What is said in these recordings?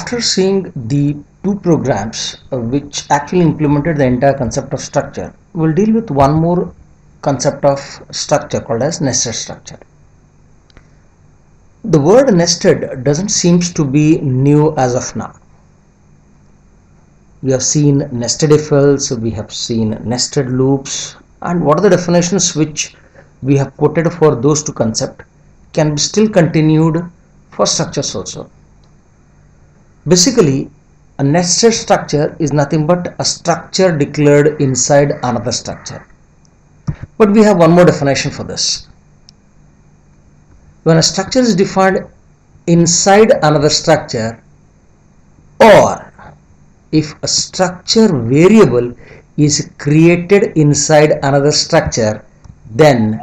After seeing the two programs which actually implemented the entire concept of structure, we'll deal with one more concept of structure called as nested structure. The word nested doesn't seem to be new as of now. We have seen nested if-else, we have seen nested loops, and what are the definitions which we have quoted for those two concepts can be still continued for structures also. Basically, a nested structure is nothing but a structure declared inside another structure. But we have one more definition for this. When a structure is defined inside another structure, or if a structure variable is created inside another structure, then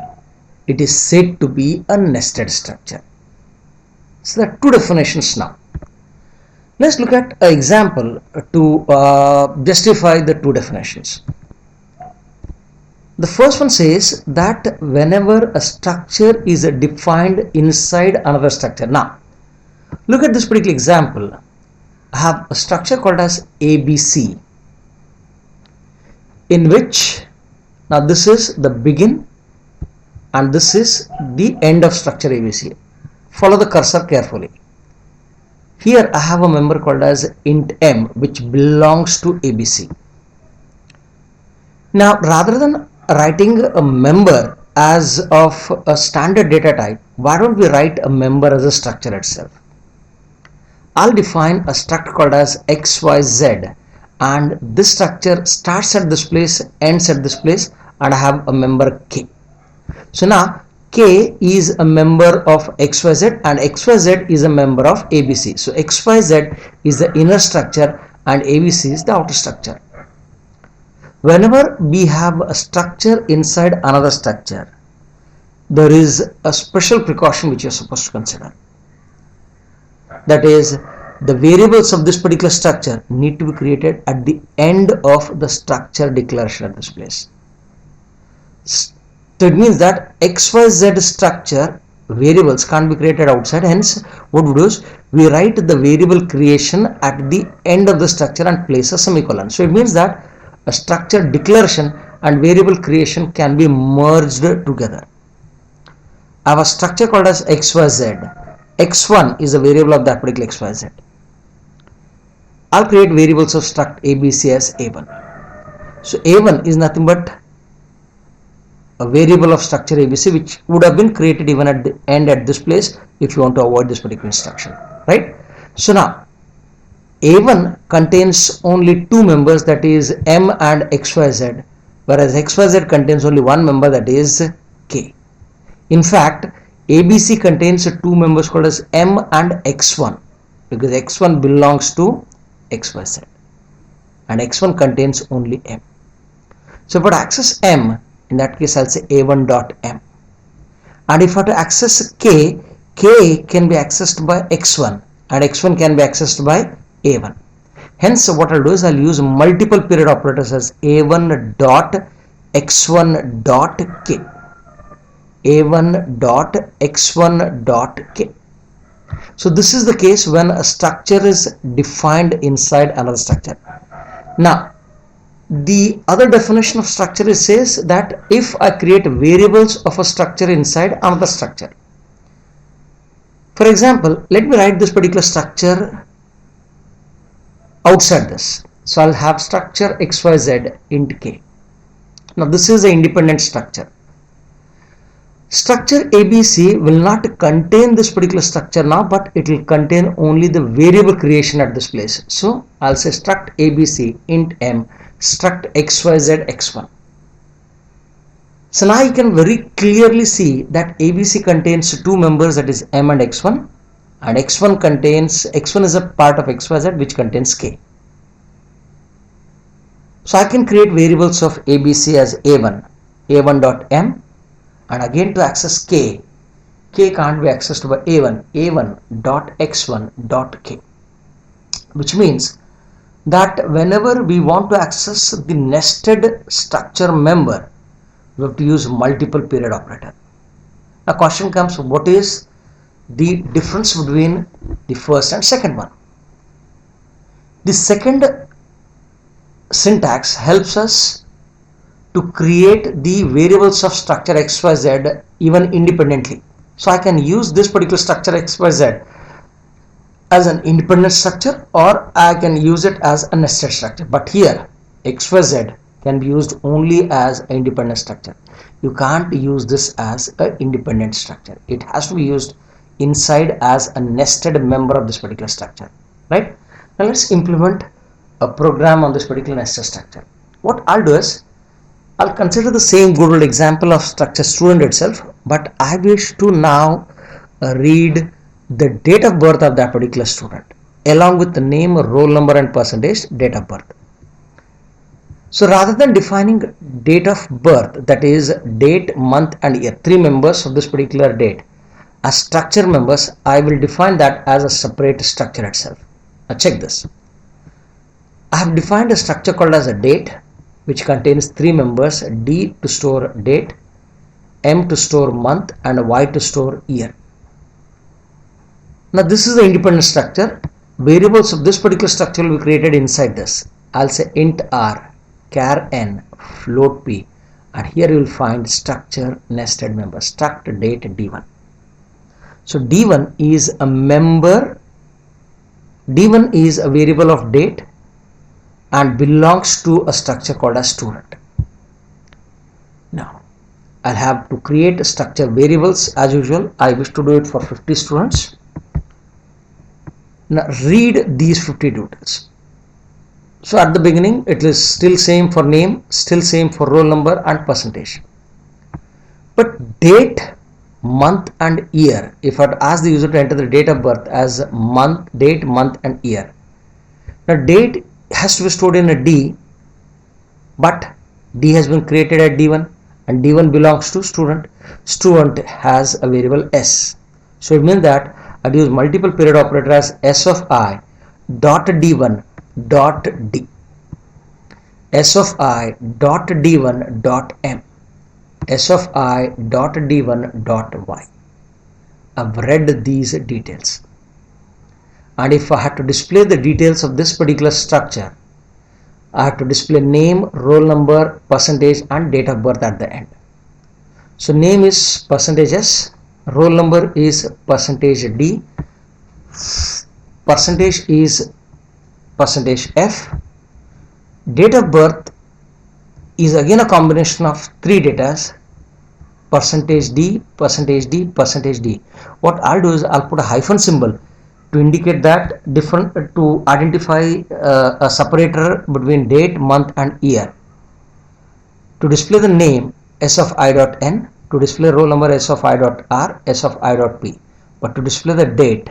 it is said to be a nested structure. So there are two definitions now. Let's look at an example to justify the two definitions. The first one says that whenever a structure is defined inside another structure. Now, look at this particular example. I have a structure called as ABC, in which, now this is the begin and this is the end of structure ABC. Follow the cursor carefully. Here I have a member called as int m which belongs to ABC. Now, rather than writing a member as of a standard data type, why don't we write a member as a structure itself? I'll define a struct called as XYZ, and this structure starts at this place, ends at this place, and I have a member K. So now K is a member of XYZ and XYZ is a member of ABC. So XYZ is the inner structure and ABC is the outer structure. Whenever we have a structure inside another structure, there is a special precaution which you are supposed to consider. That is, the variables of this particular structure need to be created at the end of the structure declaration at this place. So it means that XYZ structure variables can't be created outside. Hence, what we do is we write the variable creation at the end of the structure and place a semicolon. So it means that a structure declaration and variable creation can be merged together. I have a structure called as XYZ. X1 is a variable of that particular XYZ. I'll create variables of struct ABC as A1. So A1 is nothing but a variable of structure ABC which would have been created even at the end at this place if you want to avoid this particular instruction, right? So now A1 contains only two members, that is M and XYZ, whereas XYZ contains only one member, that is K. In fact, ABC contains two members called as M and X1 because X1 belongs to XYZ and X1 contains only M. So for to access M, in that case I'll say A1 dot M, and if I have to access K, K can be accessed by X1 and X1 can be accessed by A1. Hence what I'll do is I'll use multiple period operators as A1 dot X1 dot K, A1 dot X1 dot K. So this is the case when a structure is defined inside another structure. Now, the other definition of structure says that if I create variables of a structure inside another structure. For example, let me write this particular structure outside this. So I'll have structure XYZ int K. Now this is an independent structure. Structure ABC will not contain this particular structure now, but it will contain only the variable creation at this place. So I'll say struct ABC int M struct XYZ X1. So now you can very clearly see that ABC contains two members, that is M and X1, and X1 is a part of XYZ which contains K. So I can create variables of ABC as A1 dot M, and again to access K can't be accessed by A1 dot X1 dot K, which means that whenever we want to access the nested structure member, we have to use multiple period operator. Now question comes, what is the difference between the first and second one? The second syntax helps us to create the variables of structure xyz even independently. So I can use this particular structure xyz as an independent structure, or I can use it as a nested structure. But here xyz can be used only as an independent structure. You can't use this as an independent structure. It has to be used inside as a nested member of this particular structure, right? Now let's implement a program on this particular nested structure. What I'll do is I'll consider the same good old example of structure student itself, but I wish to now read the date of birth of that particular student along with the name, roll number and percentage, date of birth. So rather than defining date of birth, that is date, month and year, three members of this particular date as structure members, I will define that as a separate structure itself. Now check this. I have defined a structure called as a date, which contains three members, D to store date, M to store month and Y to store year. Now this is the independent structure. Variables of this particular structure will be created inside this. I'll say int R, char N, float P, and here you will find structure nested member, struct date D1. So D1 is a member, D1 is a variable of date and belongs to a structure called as student. Now I'll have to create structure variables as usual. I wish to do it for 50 students. Now read these 50 details. So at the beginning it is still same for name, still same for roll number and percentage. But date, month and year, if I ask the user to enter the date of birth as month, date, month and year. Now date has to be stored in a D, but D has been created at D1 and D1 belongs to student. Student has a variable S. So it means that I'll use multiple period operator as S of I dot D1 dot D, S of I dot D1 dot M, S of I dot D1 dot Y. I've read these details. And if I had to display the details of this particular structure, I have to display name, roll number, percentage and date of birth at the end. So name is percentage S, roll number is percentage D, percentage is percentage F, date of birth is again a combination of three datas, percentage D, percentage D, percentage D. What I'll do is I'll put a hyphen symbol to indicate that different, to identify a separator between date, month and year. To display the name S of I dot N, to display roll number S of I dot R, S of I dot P. But to display the date,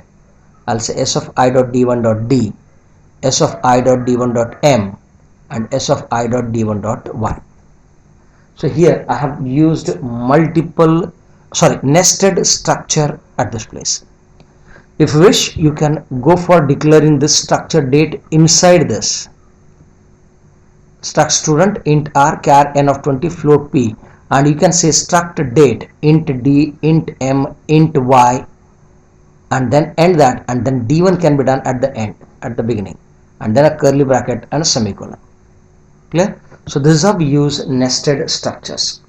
I'll say S of I dot D1 dot D, S of I dot D1 dot M and S of I dot D1 dot Y. So here I have used nested structure at this place. If you wish, you can go for declaring this structure date inside this. Struct student int R, char N of 20, float P, and you can say struct date int D, int M, int Y, and then end that, and then D1 can be done at the end, at the beginning, and then a curly bracket and a semicolon. Clear? So this is how we use nested structures.